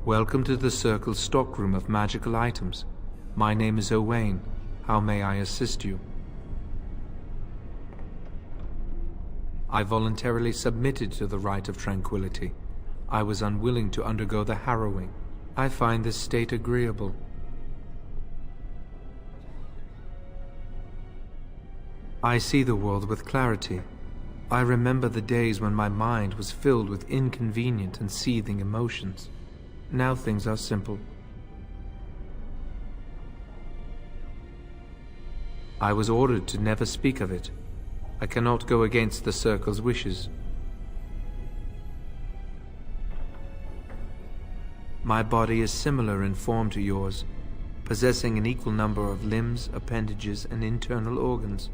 Welcome to the Circle's stockroom of magical items. My name is Owain. How may I assist you? I voluntarily submitted to the rite of tranquility. I was unwilling to undergo the harrowing. I find this state agreeable. I see the world with clarity. I remember the days when my mind was filled with inconvenient and seething emotions. Now things are simple. I was ordered to never speak of it. I cannot go against the Circle's wishes. My body is similar in form to yours, possessing an equal number of limbs, appendages, and internal organs.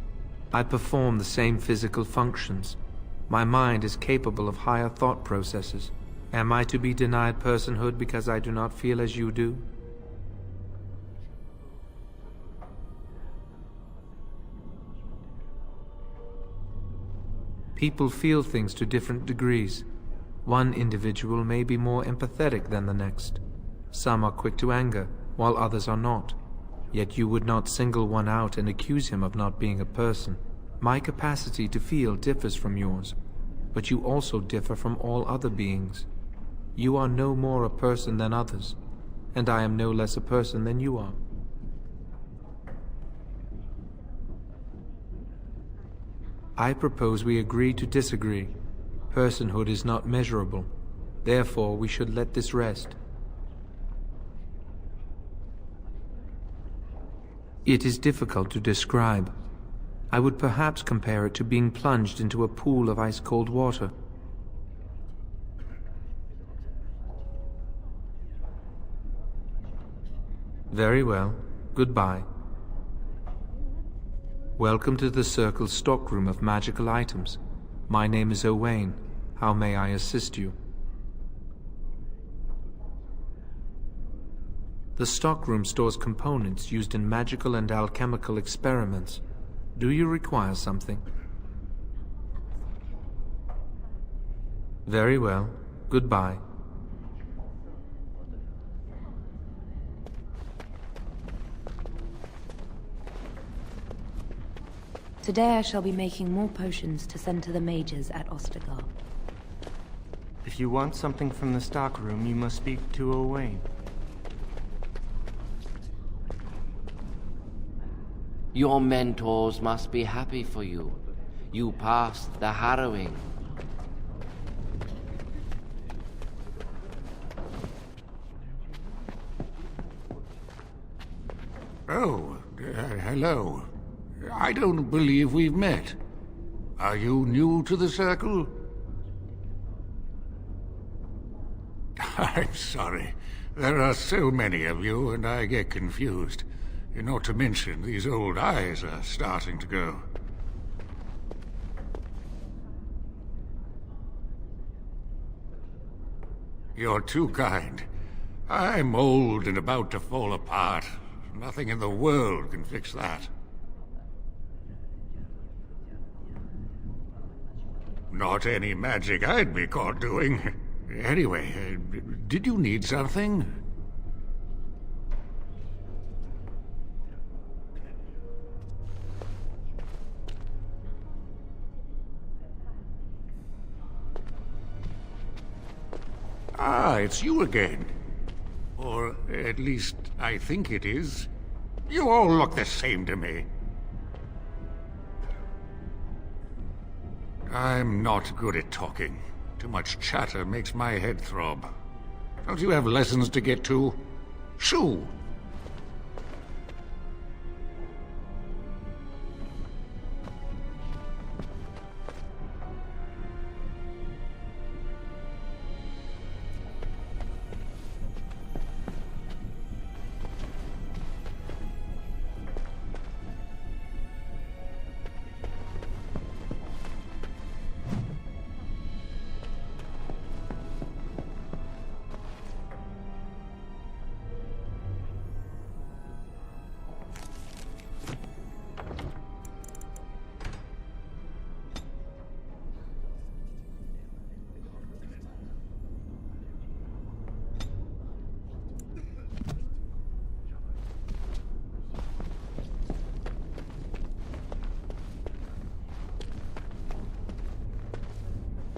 I perform the same physical functions. My mind is capable of higher thought processes. Am I to be denied personhood because I do not feel as you do? People feel things to different degrees. One individual may be more empathetic than the next. Some are quick to anger, while others are not. Yet you would not single one out and accuse him of not being a person. My capacity to feel differs from yours, but you also differ from all other beings. You are no more a person than others, and I am no less a person than you are. I propose we agree to disagree. Personhood is not measurable. Therefore, we should let this rest. It is difficult to describe. I would perhaps compare it to being plunged into a pool of ice-cold water. Very well. Goodbye. Welcome to the Circle's stockroom of magical items. My name is Owain. How may I assist you? The stockroom stores components used in magical and alchemical experiments. Do you require something? Very well. Goodbye. Today I shall be making more potions to send to the mages at Ostagar. If you want something from the stockroom, you must speak to Owain. Your mentors must be happy for you. You passed the harrowing. Oh, hello. I don't believe we've met. Are you new to the Circle? I'm sorry. There are so many of you, and I get confused. Not to mention, these old eyes are starting to go. You're too kind. I'm old and about to fall apart. Nothing in the world can fix that. Not any magic I'd be caught doing. Anyway, did you need something? Ah, it's you again. Or at least, I think it is. You all look the same to me. I'm not good at talking. Too much chatter makes my head throb. Don't you have lessons to get to? Shoo!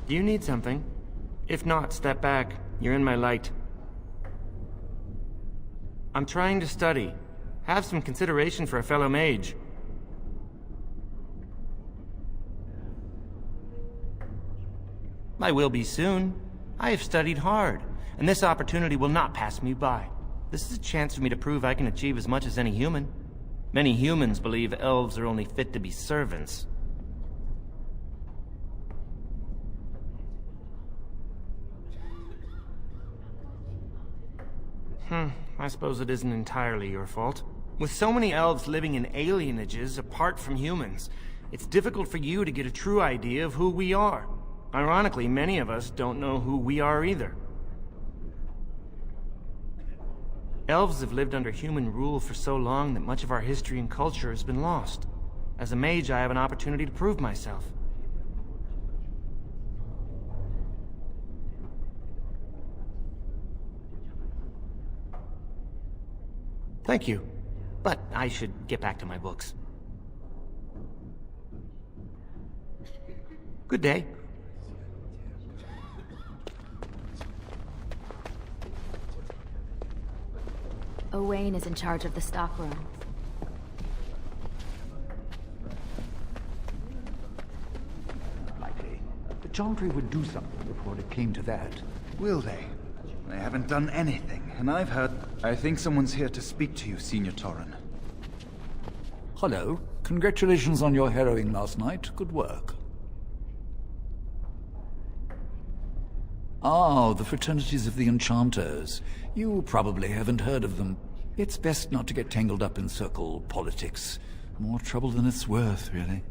Do you need something? If not, step back. You're in my light. I'm trying to study. Have some consideration for a fellow mage. I will be soon. I have studied hard, and this opportunity will not pass me by. This is a chance for me to prove I can achieve as much as any human. Many humans believe elves are only fit to be servants. I suppose it isn't entirely your fault. With so many elves living in alienages apart from humans, it's difficult for you to get a true idea of who we are. Ironically, many of us don't know who we are either. Elves have lived under human rule for so long that much of our history and culture has been lost. As a mage, I have an opportunity to prove myself. Thank you, but I should get back to my books. Good day. Owain is in charge of the stockroom. Likely. The Chantry would do something before it came to that. Will they? They haven't done anything, and I've heard... I think someone's here to speak to you, Senior Torren. Hello. Congratulations on your harrowing last night. Good work. Ah, the Fraternities of the Enchanters. You probably haven't heard of them. It's best not to get tangled up in circle politics. More trouble than it's worth, really.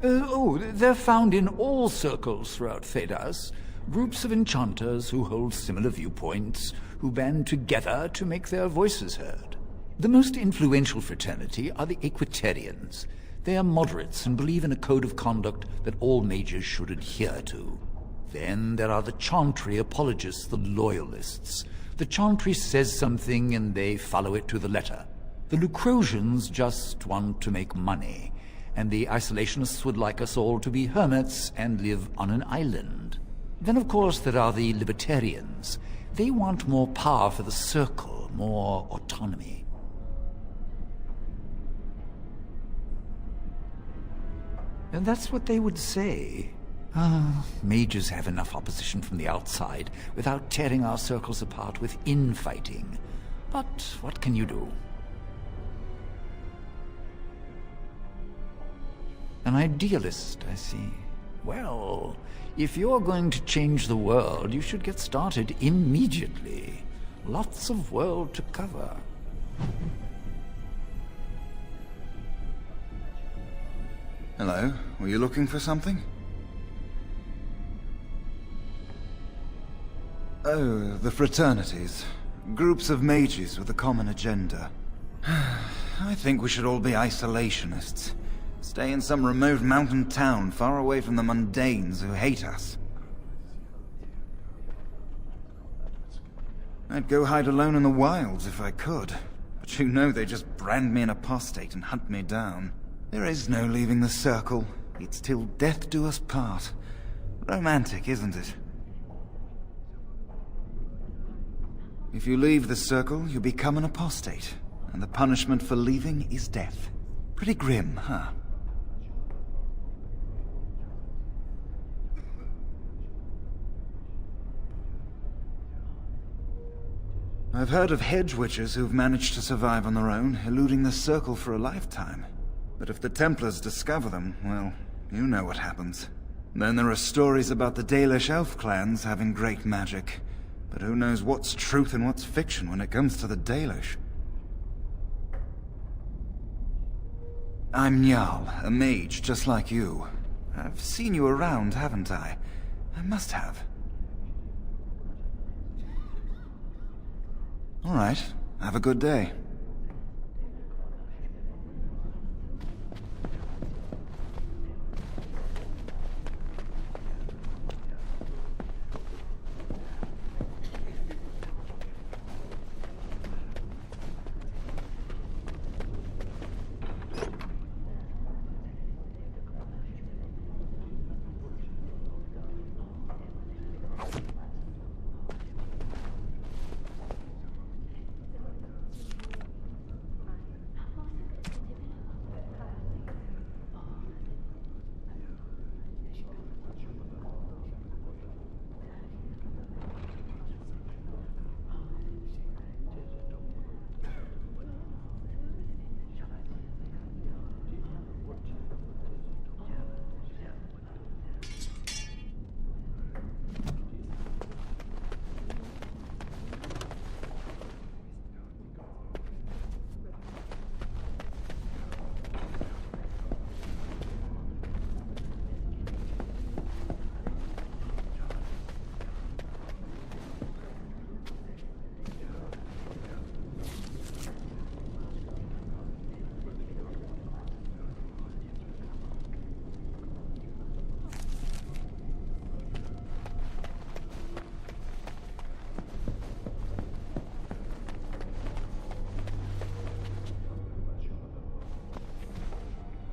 They're found in all circles throughout Thedas. Groups of enchanters who hold similar viewpoints, who band together to make their voices heard. The most influential fraternity are the Equitarians. They are moderates and believe in a code of conduct that all mages should adhere to. Then there are the Chantry apologists, the Loyalists. The Chantry says something and they follow it to the letter. The Lucrosians just want to make money, and the Isolationists would like us all to be hermits and live on an island. Then, of course, there are the Libertarians. They want more power for the Circle, more autonomy. And that's what they would say. Mages have enough opposition from the outside without tearing our circles apart with infighting. But what can you do? An idealist, I see. Well, if you're going to change the world, you should get started immediately. Lots of world to cover. Hello, were you looking for something? Oh, the fraternities. Groups of mages with a common agenda. I think we should all be isolationists. Stay in some remote mountain town far away from the mundanes who hate us. I'd go hide alone in the wilds if I could. But you know they just brand me an apostate and hunt me down. There is no leaving the Circle. It's till death do us part. Romantic, isn't it? If you leave the Circle, you become an apostate. And the punishment for leaving is death. Pretty grim, huh? I've heard of hedge witches who've managed to survive on their own, eluding the Circle for a lifetime. But if the Templars discover them, well, you know what happens. Then there are stories about the Dalish elf clans having great magic. But who knows what's truth and what's fiction when it comes to the Dalish? I'm Njal, a mage just like you. I've seen you around, haven't I? I must have. All right, have a good day.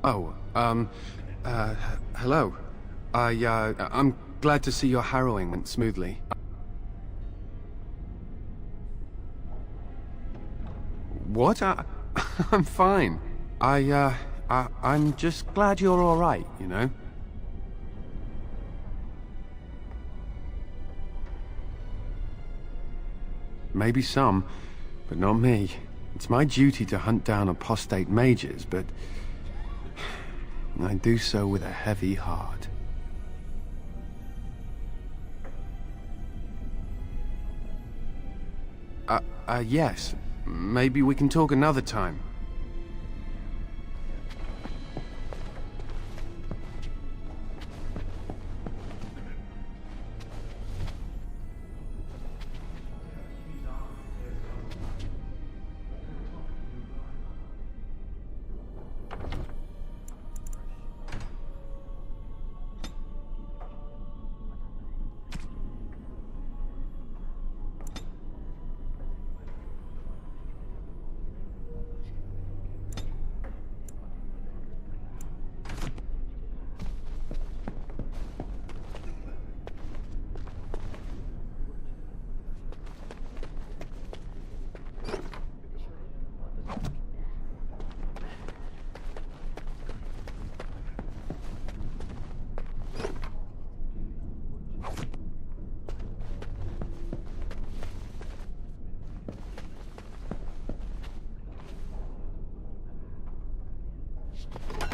Oh, hello. I'm glad to see your harrowing went smoothly. What? I'm fine. I'm just glad you're all right, you know? Maybe some, but not me. It's my duty to hunt down apostate mages, but I do so with a heavy heart. Yes. Maybe we can talk another time.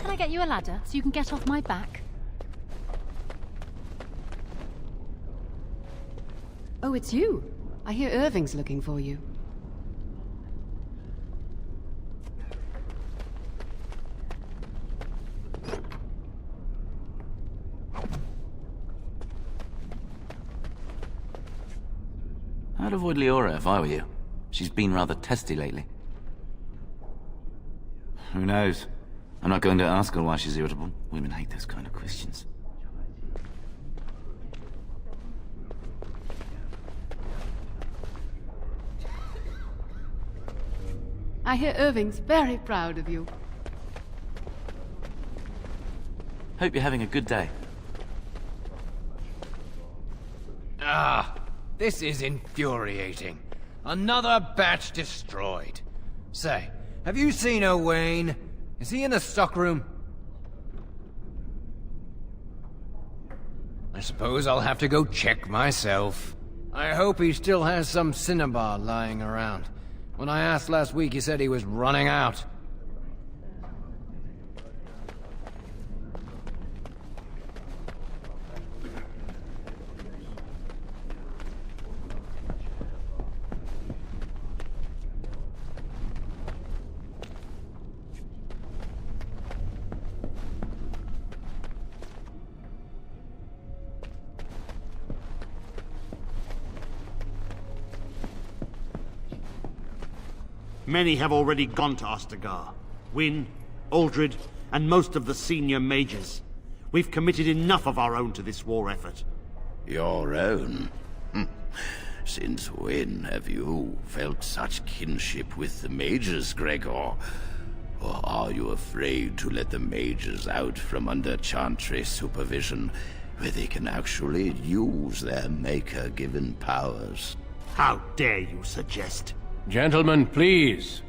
Can I get you a ladder so you can get off my back? Oh, it's you. I hear Irving's looking for you. I'd avoid Leora if I were you. She's been rather testy lately. Who knows? I'm not going to ask her why she's irritable. Women hate those kind of questions. I hear Irving's very proud of you. Hope you're having a good day. Ah, this is infuriating. Another batch destroyed. Say, have you seen Owain? Is he in the stockroom? I suppose I'll have to go check myself. I hope he still has some cinnabar lying around. When I asked last week, he said he was running out. Many have already gone to Ostagar. Wynne, Aldred, and most of the senior mages. We've committed enough of our own to this war effort. Your own? Since when have you felt such kinship with the mages, Gregor? Or are you afraid to let the mages out from under Chantry supervision, where they can actually use their Maker-given powers? How dare you suggest? Gentlemen, please.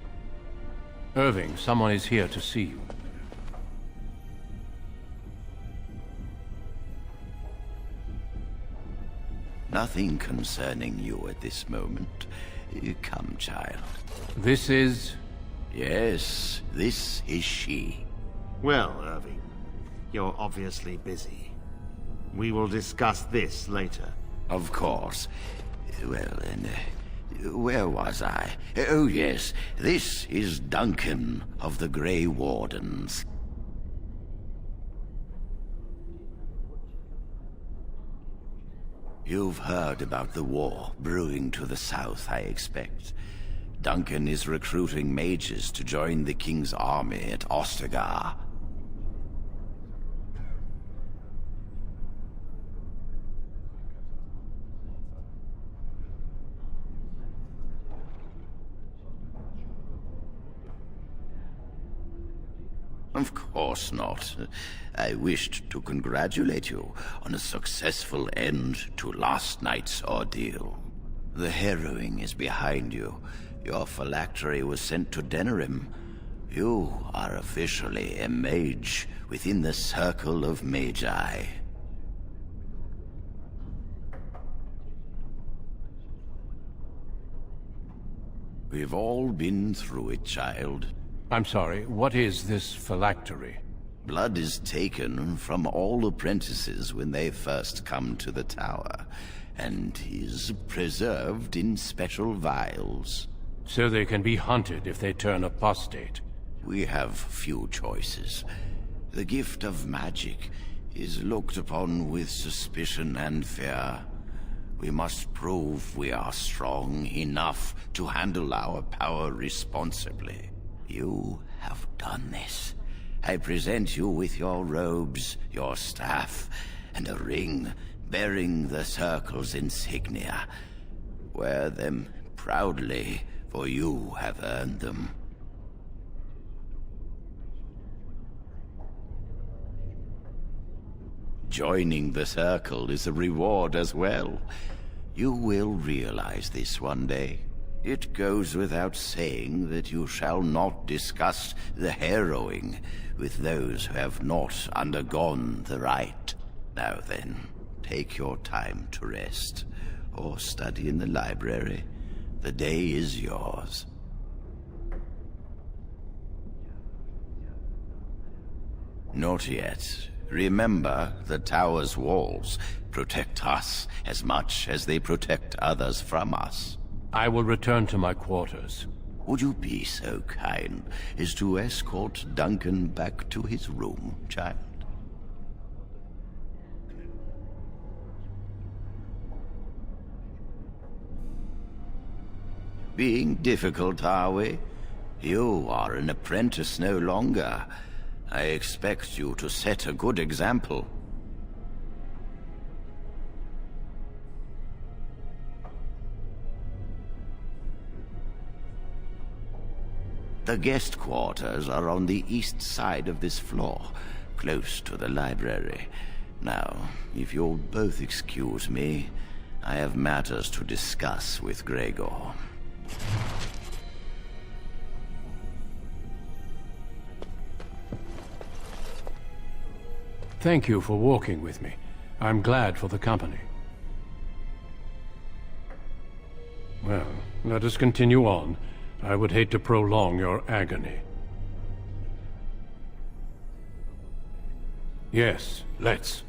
Irving, someone is here to see you. Nothing concerning you at this moment. Come, child. This is... Yes, this is she. Well, Irving, you're obviously busy. We will discuss this later. Of course. Well, then, where was I? Oh, yes, this is Duncan of the Grey Wardens. You've heard about the war brewing to the south, I expect. Duncan is recruiting mages to join the King's army at Ostagar. Of course not. I wished to congratulate you on a successful end to last night's ordeal. The harrowing is behind you. Your phylactery was sent to Denerim. You are officially a mage within the Circle of Magi. We've all been through it, child. I'm sorry, what is this phylactery? Blood is taken from all apprentices when they first come to the tower, and is preserved in special vials. So they can be hunted if they turn apostate. We have few choices. The gift of magic is looked upon with suspicion and fear. We must prove we are strong enough to handle our power responsibly. You have done this. I present you with your robes, your staff, and a ring bearing the Circle's insignia. Wear them proudly, for you have earned them. Joining the Circle is a reward as well. You will realize this one day. It goes without saying that you shall not discuss the harrowing with those who have not undergone the rite. Now then, take your time to rest, or study in the library. The day is yours. Not yet. Remember, the tower's walls protect us as much as they protect others from us. I will return to my quarters. Would you be so kind as to escort Duncan back to his room, child? Being difficult, are we? You are an apprentice no longer. I expect you to set a good example. The guest quarters are on the east side of this floor, close to the library. Now, if you'll both excuse me, I have matters to discuss with Gregor. Thank you for walking with me. I'm glad for the company. Well, let us continue on. I would hate to prolong your agony. Yes, let's.